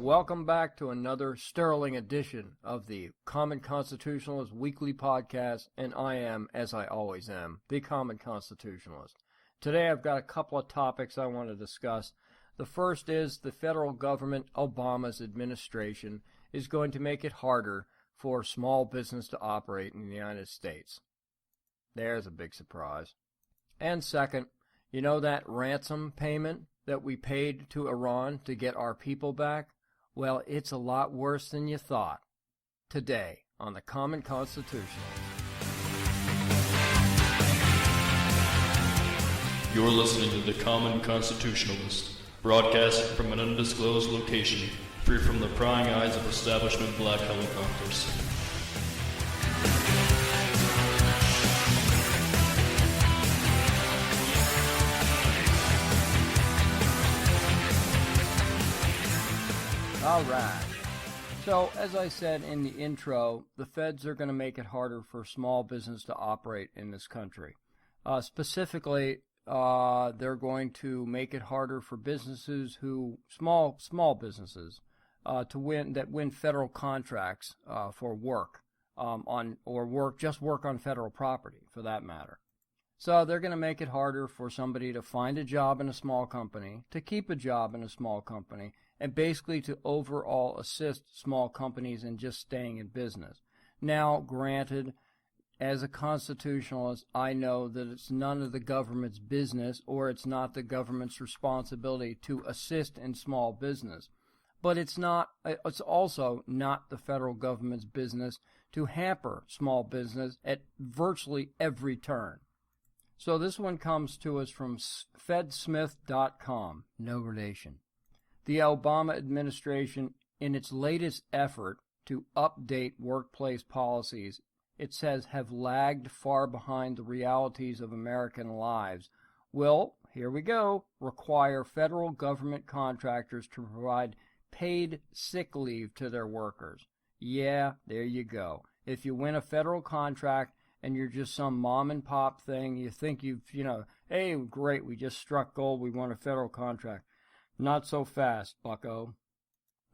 welcome back to another sterling edition of the Common Constitutionalist Weekly Podcast, and I am, as I always am, the Common Constitutionalist. Today I've got a couple of topics I want to discuss. The first is the federal government, Obama's administration, is going to make it harder for small business to operate in the United States. There's a big surprise. And second, you know that ransom payment that we paid to Iran to get our people back? Well, it's a lot worse than you thought. Today on the Common Constitutionalist. You're listening to the Common Constitutionalist, broadcasting from an undisclosed location, free from the prying eyes of establishment black helicopters. All right. So, as I said in the intro, the feds are going to make it harder for small business to operate in this country. Specifically, they're going to make it harder for businesses small businesses, to win federal contracts for work work on federal property, for that matter. So they're going to make it harder for somebody to find a job in a small company, to keep a job in a small company, and basically to overall assist small companies in just staying in business. Now, granted, as a constitutionalist, I know that it's none of the government's business, or it's not the government's responsibility to assist in small business. But it's also not the federal government's business to hamper small business at virtually every turn. So this one comes to us from fedsmith.com, no relation. The Obama administration, in its latest effort to update workplace policies, it says have lagged far behind the realities of American lives, will, here we go, require federal government contractors to provide paid sick leave to their workers. Yeah, there you go. If you win a federal contract and you're just some mom and pop thing, you think hey, great, we just struck gold, we won a federal contract. Not so fast, bucko.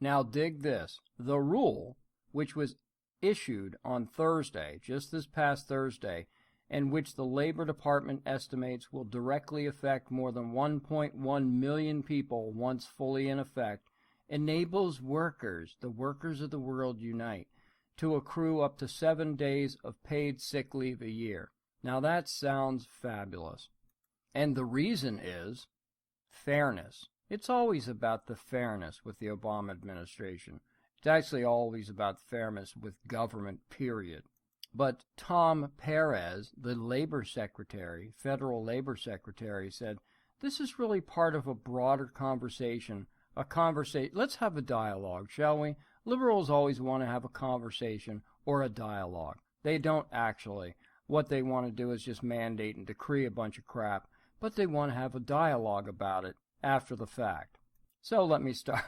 Now dig this. The rule, which was issued on Thursday, just this past Thursday, and which the Labor Department estimates will directly affect more than 1.1 million people once fully in effect, enables workers, the workers of the world unite, to accrue up to 7 days of paid sick leave a year. Now that sounds fabulous. And the reason is fairness. It's always about the fairness with the Obama administration. It's actually always about fairness with government, period. But Tom Perez, the labor secretary, federal labor secretary, said, this is really part of a broader conversation. Let's have a dialogue, shall we? Liberals always want to have a conversation or a dialogue. They don't actually. What they want to do is just mandate and decree a bunch of crap, but they want to have a dialogue about it after the fact. So let me start.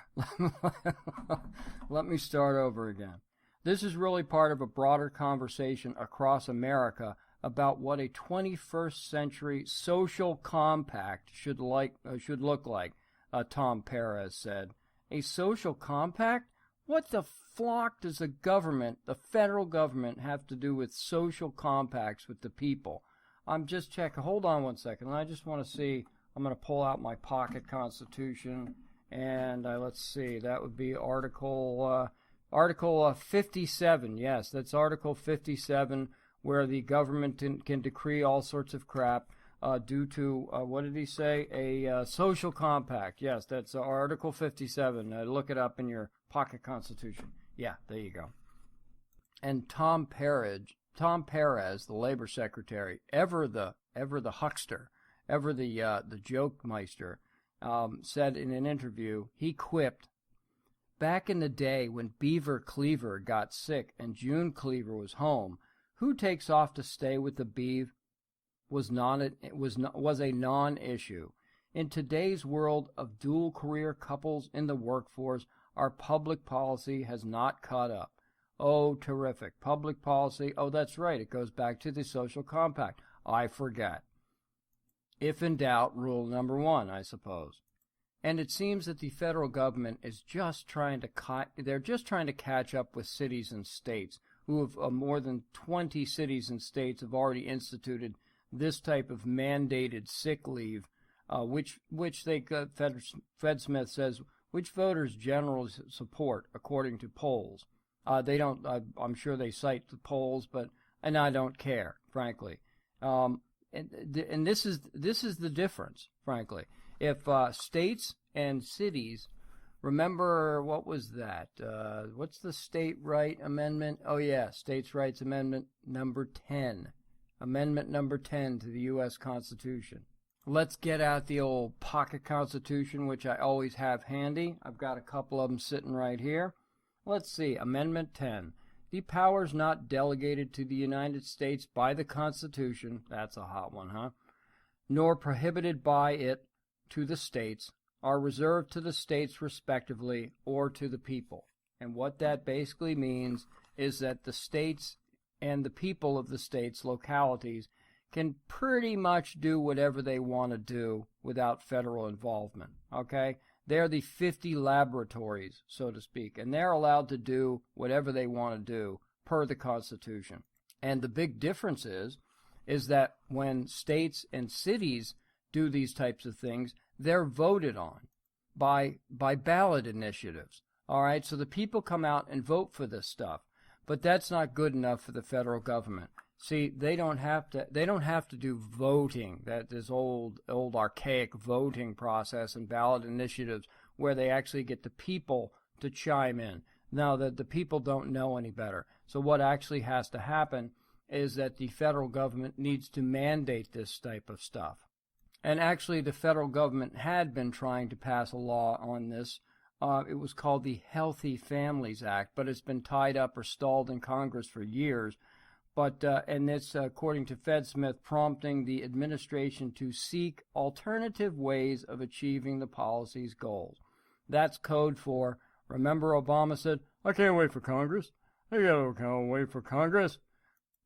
Let me start over again. This is really part of a broader conversation across America about what a 21st century social compact should look like, Tom Perez said. A social compact? What the flock does the federal government, have to do with social compacts with the people? I'm just checking. Hold on one second. I just want to see. I'm going to pull out my pocket constitution, and let's see. That would be Article 57. Yes, that's Article 57, where the government can decree all sorts of crap due to, what did he say? A social compact. Yes, that's Article 57. Look it up in your pocket constitution. Yeah, there you go. And Tom Perez, the labor secretary, ever the huckster, ever the joke meister, said in an interview, he quipped, back in the day when Beaver Cleaver got sick and June Cleaver was home, who takes off to stay with the beeve was a non-issue. In today's world of dual career couples in the workforce, our public policy has not caught up. Oh, terrific. Public policy. Oh, that's right. It goes back to the social compact. I forget. If in doubt, rule number 1, I suppose. And it seems that the federal government is just trying to catch up with cities and states who have more than 20 cities and states have already instituted this type of mandated sick leave, which Fed Smith says, which voters generally support according to polls. They don't. I'm sure they cite the polls, and I don't care, frankly. And this is the difference, frankly. If states and cities, remember, what was that? What's the State Right Amendment? Oh, yeah, States' Rights Amendment number 10. Amendment number 10 to the U.S. Constitution. Let's get out the old pocket Constitution, which I always have handy. I've got a couple of them sitting right here. Let's see, Amendment 10. The powers not delegated to the United States by the Constitution, that's a hot one, huh? Nor prohibited by it to the states, are reserved to the states respectively or to the people. And what that basically means is that the states and the people of the states, localities, can pretty much do whatever they want to do without federal involvement, okay? They're the 50 laboratories, so to speak, and they're allowed to do whatever they want to do per the Constitution. And the big difference is that when states and cities do these types of things, they're voted on by ballot initiatives. All right, so the people come out and vote for this stuff, but that's not good enough for the federal government. See, they don't have to do voting, this old archaic voting process and ballot initiatives where they actually get the people to chime in. Now that the people don't know any better. So what actually has to happen is that the federal government needs to mandate this type of stuff. And actually, the federal government had been trying to pass a law on this. It was called the Healthy Families Act, but it's been tied up or stalled in Congress for years. But and it's, according to Fed Smith, prompting the administration to seek alternative ways of achieving the policy's goals. That's code for, remember Obama said, I can't wait for Congress. I can't wait for Congress.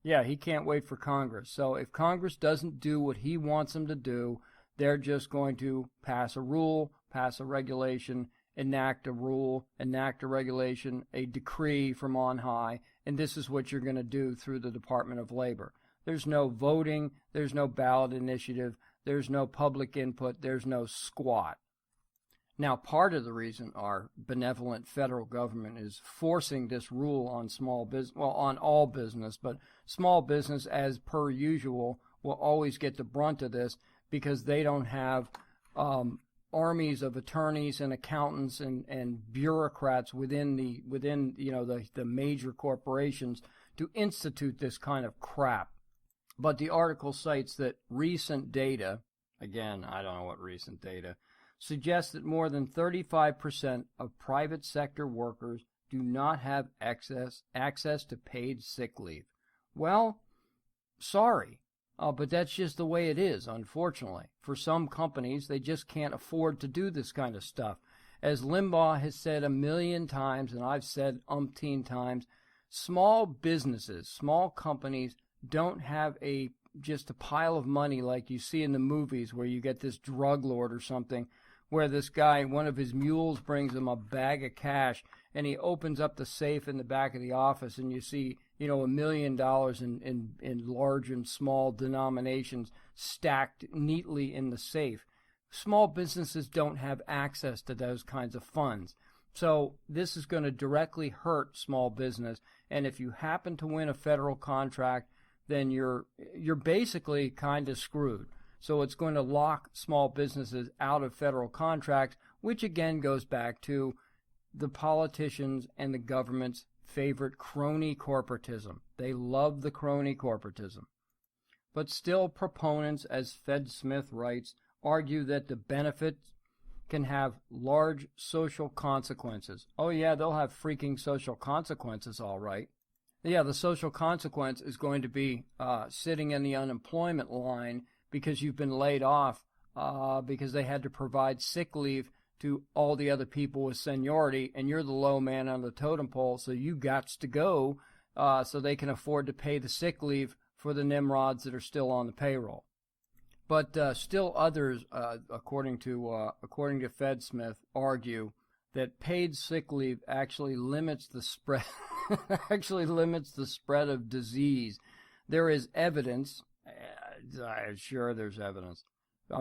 Yeah, he can't wait for Congress. So if Congress doesn't do what he wants them to do, they're just going to pass a rule, pass a regulation, enact a rule, enact a regulation, a decree from on high, and this is what you're going to do through the Department of Labor. There's no voting, there's no ballot initiative, there's no public input, there's no squat. Now, part of the reason our benevolent federal government is forcing this rule on small business, well, on all business, but small business, as per usual, will always get the brunt of this because they don't have armies of attorneys and accountants and bureaucrats within the major corporations to institute this kind of crap. But the article cites that recent data, again, I don't know what recent data, suggests that more than 35% of private sector workers do not have access to paid sick leave. Well, sorry, but that's just the way it is, unfortunately. For some companies, they just can't afford to do this kind of stuff. As Limbaugh has said 1,000,000 times, and I've said umpteen times, small businesses, small companies don't have just a pile of money like you see in the movies where you get this drug lord or something, where this guy, one of his mules brings him a bag of cash, and he opens up the safe in the back of the office, and you see, $1 million in large and small denominations stacked neatly in the safe. Small businesses don't have access to those kinds of funds. So this is going to directly hurt small business, and if you happen to win a federal contract, then you're basically kind of screwed. So it's going to lock small businesses out of federal contracts, which again goes back to the politicians and the government's favorite crony corporatism. They love the crony corporatism. But still, proponents, as Fed Smith writes, argue that the benefits can have large social consequences. Oh yeah, they'll have freaking social consequences, all right. Yeah, the social consequence is going to be sitting in the unemployment line because you've been laid off because they had to provide sick leave to all the other people with seniority, and you're the low man on the totem pole, so you gots to go so they can afford to pay the sick leave for the Nimrods that are still on the payroll. But still others, according to FedSmith, argue that paid sick leave actually limits the spread of disease. There is evidence. I'm sure there's evidence.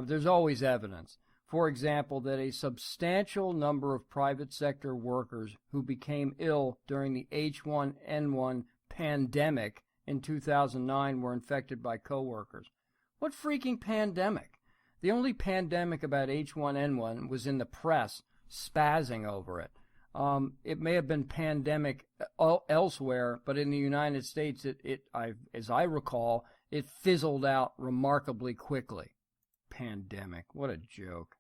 There's always evidence. For example, that a substantial number of private sector workers who became ill during the H1N1 pandemic in 2009 were infected by coworkers. What freaking pandemic? The only pandemic about H1N1 was in the press spazzing over it. It may have been pandemic elsewhere, but in the United States, as I recall, it fizzled out remarkably quickly. Pandemic, what a joke.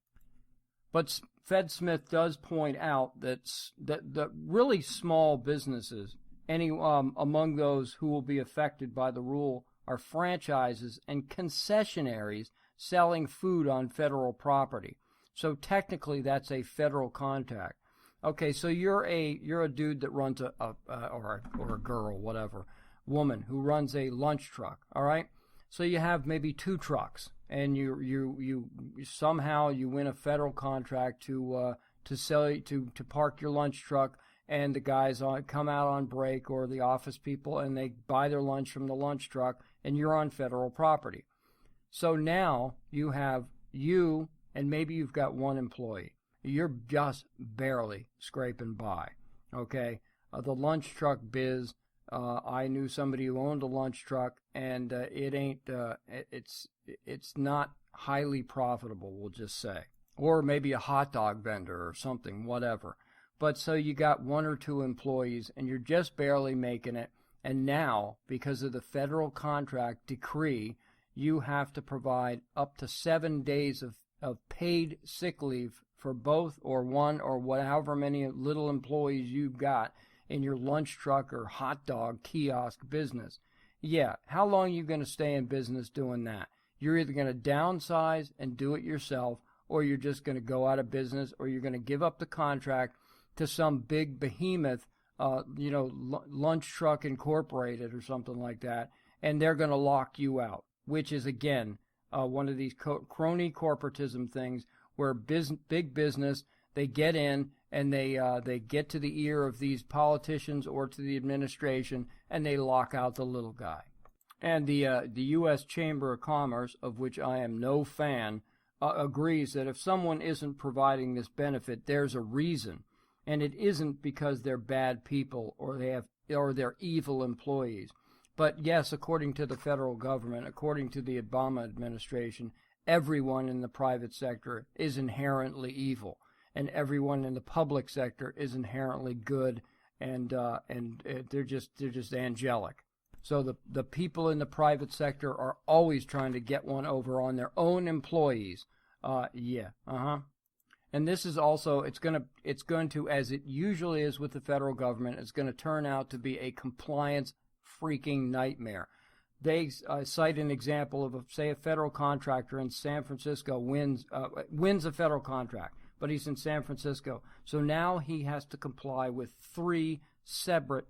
But FedSmith does point out that the really small businesses, among those who will be affected by the rule, are franchises and concessionaries selling food on federal property. So technically, that's a federal contract. Okay, so you're a dude that runs or a girl, whatever, woman who runs a lunch truck. All right, so you have maybe 2 trucks, and you somehow you win a federal contract to park your lunch truck, and the guys come out on break, or the office people, and they buy their lunch from the lunch truck, and you're on federal property. So now you have you, and maybe you've got 1 employee. You're just barely scraping by, okay? The lunch truck biz, I knew somebody who owned a lunch truck, and it's not highly profitable, we'll just say. Or maybe a hot dog vendor or something, whatever. But so you got 1 or 2 employees, and you're just barely making it. And now, because of the federal contract decree, you have to provide up to 7 days of paid sick leave for both or 1 or however many little employees you've got in your lunch truck or hot dog kiosk business. Yeah, how long are you going to stay in business doing that? You're either going to downsize and do it yourself, or you're just going to go out of business, or you're going to give up the contract to some big behemoth, Lunch Truck Incorporated or something like that, and they're going to lock you out, which is, again, one of these crony corporatism things where big business, they get in and they get to the ear of these politicians or to the administration, and they lock out the little guy. And the U.S. Chamber of Commerce, of which I am no fan, agrees that if someone isn't providing this benefit, there's a reason, and it isn't because they're bad people or they're evil employees. But yes, according to the federal government, according to the Obama administration, everyone in the private sector is inherently evil, and everyone in the public sector is inherently good, and they're just angelic. So the people in the private sector are always trying to get one over on their own employees. And this is also, it's going to, as it usually is with the federal government, it's going to turn out to be a compliance freaking nightmare. They cite an example of, say, a federal contractor in San Francisco wins a federal contract, but he's in San Francisco. So now he has to comply with 3 separate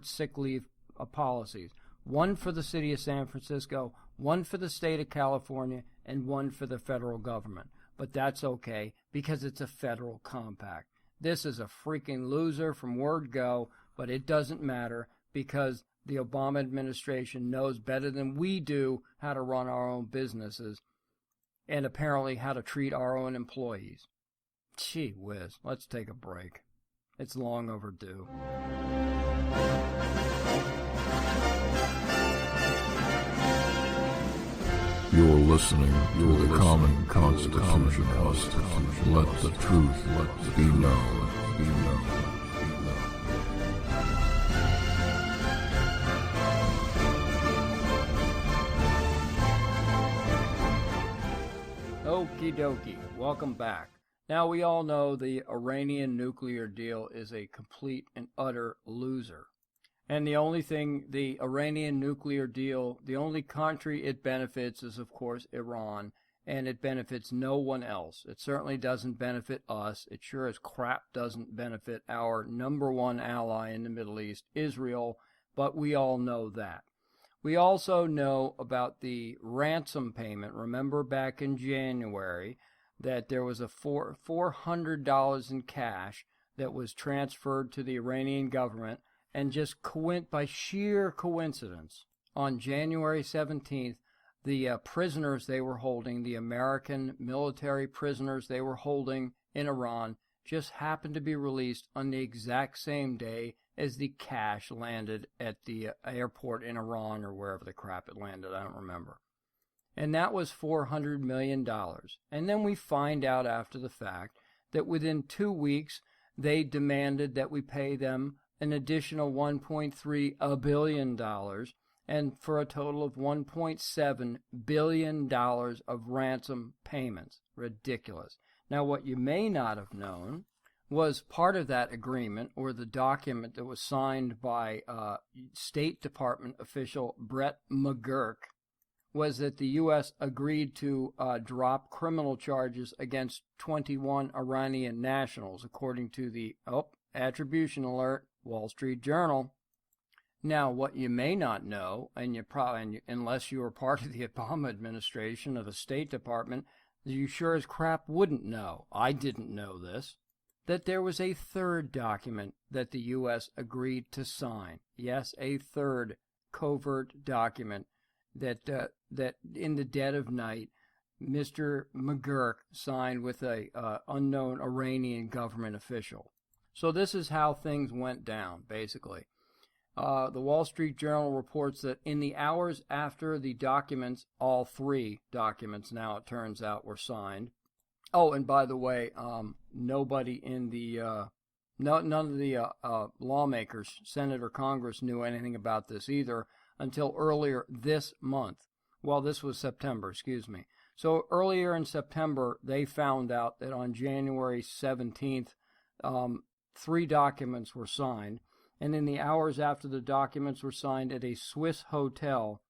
sick leave policies. 1 for the city of San Francisco, 1 for the state of California, and 1 for the federal government. But that's okay, because it's a federal compact. This is a freaking loser from word go, but it doesn't matter, because the Obama administration knows better than we do how to run our own businesses, and apparently how to treat our own employees. Gee whiz, let's take a break. It's long overdue. You're listening to the Common Constitution. Let the truth be known. Okie dokie, welcome back. Now, we all know the Iranian nuclear deal is a complete and utter loser. And the only thing, the Iranian nuclear deal, the only country it benefits is, of course, Iran, and it benefits no one else. It certainly doesn't benefit us. It sure as crap doesn't benefit our number 1 ally in the Middle East, Israel, but we all know that. We also know about the ransom payment. Remember back in January that there was a $400 in cash that was transferred to the Iranian government, and just by sheer coincidence, on January 17th, the prisoners they were holding, the American military prisoners they were holding in Iran, just happened to be released on the exact same day as the cash landed at the airport in Iran, or wherever the crap it landed, I don't remember. And that was $400 million. And then we find out after the fact that within 2 weeks, they demanded that we pay them an additional $1.3 billion, and for a total of $1.7 billion of ransom payments. Ridiculous. Now, what you may not have known was part of that agreement, or the document that was signed by State Department official Brett McGurk, was that the U.S. agreed to drop criminal charges against 21 Iranian nationals, according to the, attribution alert, Wall Street Journal. Now, what you may not know, and unless you were part of the Obama administration or the State Department, you sure as crap wouldn't know, I didn't know this, that there was a third document that the U.S. agreed to sign. Yes, a third covert document that in the dead of night, Mr. McGurk signed with a unknown Iranian government official. So this is how things went down, basically. The Wall Street Journal reports that in the hours after the documents, all three documents now it turns out, were signed. Oh, and by the way, nobody in the none of the lawmakers, Senate or Congress, knew anything about this either until earlier this month. Well, this was September, excuse me. So earlier in September, they found out that on January 17th, 3 documents were signed. And in the hours after the documents were signed at a Swiss hotel,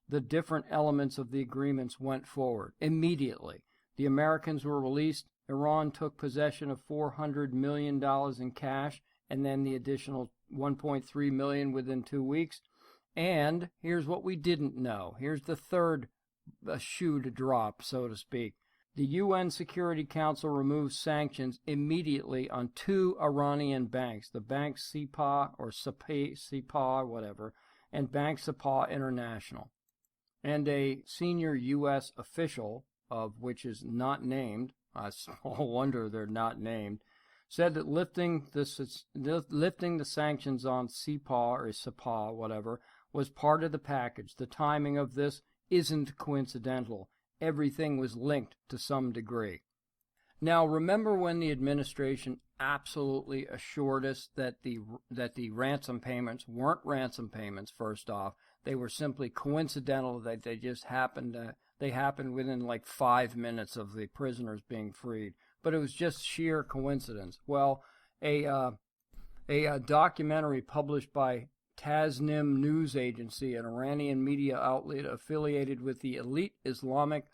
the different elements of the agreements went forward immediately. The Americans were released. Iran took possession of $400 million in cash, and then the additional $1.3 million within 2 weeks. And here's what we didn't know. Here's the third shoe to drop, so to speak. The UN Security Council removed sanctions immediately on 2 Iranian banks, the Bank Sepah or Sepah, whatever, and Bank Sepah International. And a senior U.S. official, of which is not named, I small wonder they're not named, said that lifting the sanctions on Sepah or Sepah, whatever, was part of the package. The timing of this isn't coincidental. Everything was linked to some degree. Now, remember when the administration absolutely assured us that the ransom payments weren't ransom payments, first off. They were simply coincidental, that they just happened within like 5 minutes of the prisoners being freed. But it was just sheer coincidence. Well, a documentary published by Tasnim News Agency, an Iranian media outlet affiliated with the elite Islamic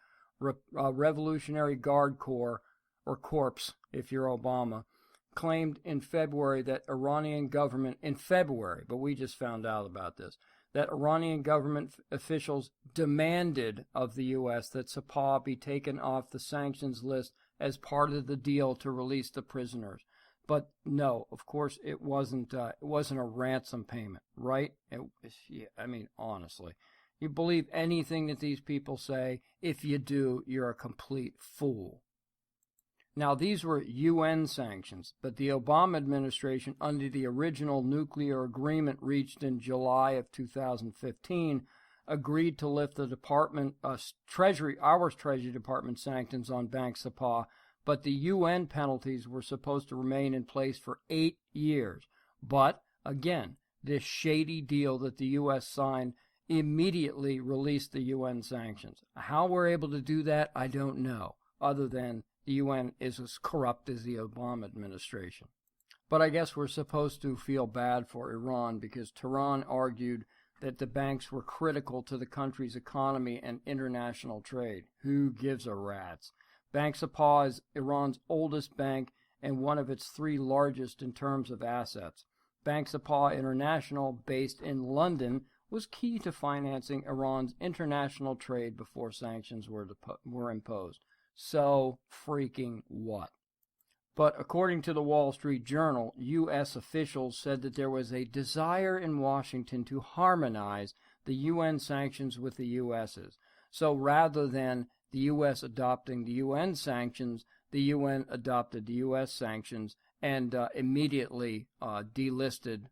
Revolutionary Guard Corps, or Corps if you're Obama, claimed in February that Iranian government, but we just found out about this, that Iranian government officials demanded of the U.S. that Sepah be taken off the sanctions list as part of the deal to release the prisoners. But no, of course, it wasn't a ransom payment, right? Honestly. You believe anything that these people say? If you do, you're a complete fool. Now, these were UN sanctions, but the Obama administration, under the original nuclear agreement reached in July of 2015, agreed to lift the Treasury Department sanctions on Bank Sepah, but the UN penalties were supposed to remain in place for 8 years. But, again, this shady deal that the U.S. signed immediately released the UN sanctions. How we're able to do that, I don't know, other than the UN is as corrupt as the Obama administration. But I guess we're supposed to feel bad for Iran because Tehran argued that the banks were critical to the country's economy and international trade. Who gives a rat's? Bank Sepah is Iran's oldest bank and one of its 3 largest in terms of assets. Bank Sepah International, based in London, was key to financing Iran's international trade before sanctions were imposed. So freaking what? But according to the Wall Street Journal, U.S. officials said that there was a desire in Washington to harmonize the UN sanctions with the U.S.'s. So rather than the U.S. adopting the UN sanctions, the UN adopted the U.S. sanctions and immediately delisted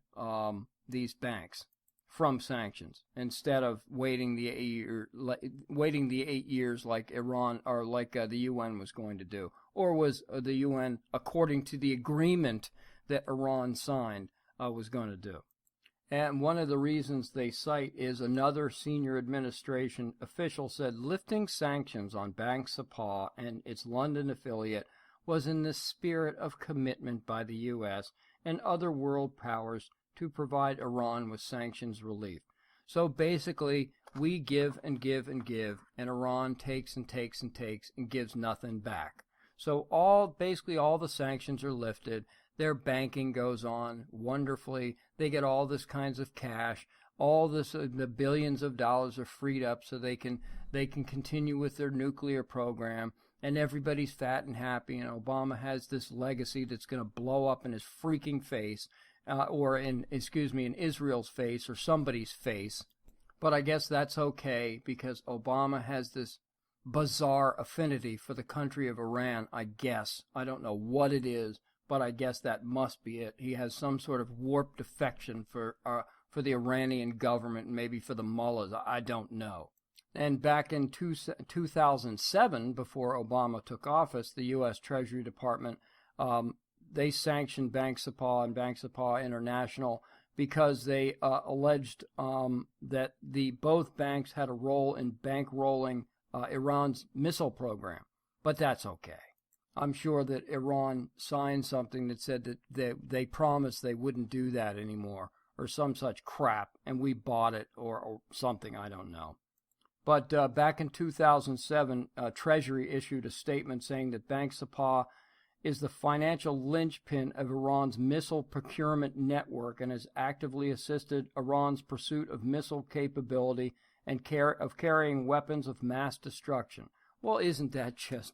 these banks from sanctions instead of waiting the 8 years like Iran or like the UN was going to do, or was the UN, according to the agreement that Iran signed, was going to do. And one of the reasons they cite is another senior administration official said lifting sanctions on Bank Sepah and its London affiliate was in the spirit of commitment by the U.S. and other world powers to provide Iran with sanctions relief. So basically, we give and give and give, and Iran takes and takes and takes and gives nothing back. So basically all the sanctions are lifted. Their banking goes on wonderfully. They get all this kinds of cash. All this, the billions of dollars are freed up so they can continue with their nuclear program. And everybody's fat and happy. And Obama has this legacy that's going to blow up in his freaking face, or in Israel's face or somebody's face. But I guess that's okay because Obama has this bizarre affinity for the country of Iran, I guess. I don't know what it is, but I guess that must be it. He has some sort of warped affection for the Iranian government, maybe for the mullahs. I don't know. And back in 2007, before Obama took office, the U.S. Treasury Department, they sanctioned Bank Sepah and Bank Sepah International because they alleged that both banks had a role in bankrolling Iran's missile program. But that's okay. I'm sure that Iran signed something that said that they promised they wouldn't do that anymore, or some such crap, and we bought it, or something, I don't know. But back in 2007, Treasury issued a statement saying that Bank Sepah is the financial linchpin of Iran's missile procurement network and has actively assisted Iran's pursuit of missile capability and carrying weapons of mass destruction. Well, isn't that just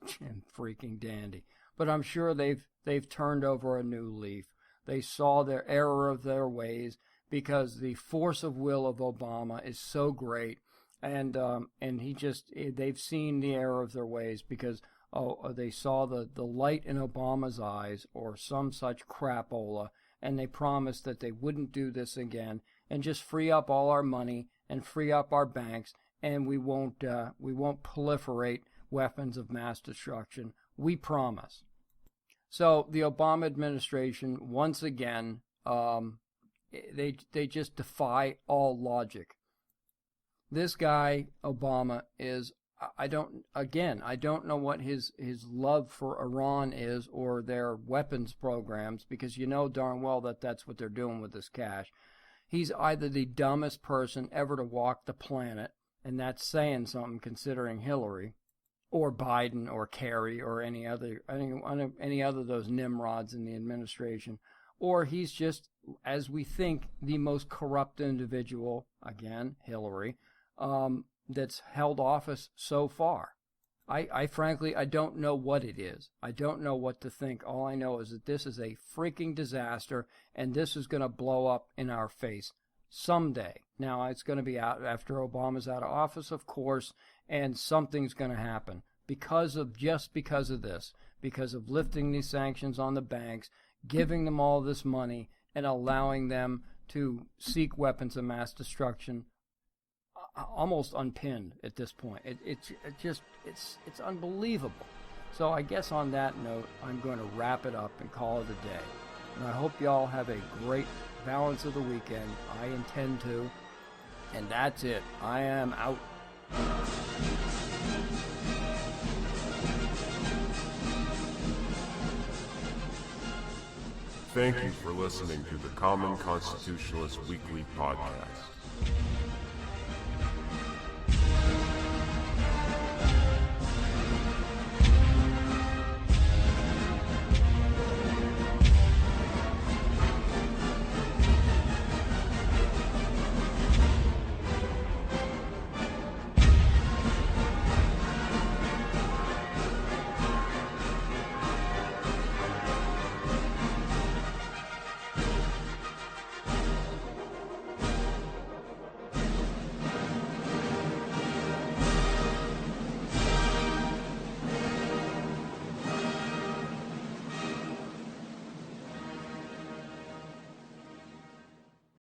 freaking dandy? But I'm sure they've turned over a new leaf. They saw their error of their ways because the force of will of Obama is so great, and they've seen the error of their ways because they saw the light in Obama's eyes or some such crapola, and they promised that they wouldn't do this again and just free up all our money and free up our banks, and we won't proliferate weapons of mass destruction. We promise. So the Obama administration, once again, they just defy all logic. This guy, Obama, is, I don't know what his love for Iran is or their weapons programs, because you know darn well that that's what they're doing with this cash. He's either the dumbest person ever to walk the planet, and that's saying something considering Hillary, or Biden, or Kerry, or any other of those nimrods in the administration, or he's just, as we think, the most corrupt individual, again, Hillary, that's held office so far. I frankly, I don't know what it is. I don't know what to think. All I know is that this is a freaking disaster, and this is going to blow up in our face someday. Now, it's going to be out after Obama's out of office, of course, and something's going to happen because of this, because of lifting these sanctions on the banks, giving them all this money, and allowing them to seek weapons of mass destruction almost unpinned at this point. It's unbelievable. So I guess on that note, I'm going to wrap it up and call it a day. And I hope y'all have a great balance of the weekend. I intend to. And that's it. I am out. Thank you for listening to the Common Constitutionalist Weekly Podcast.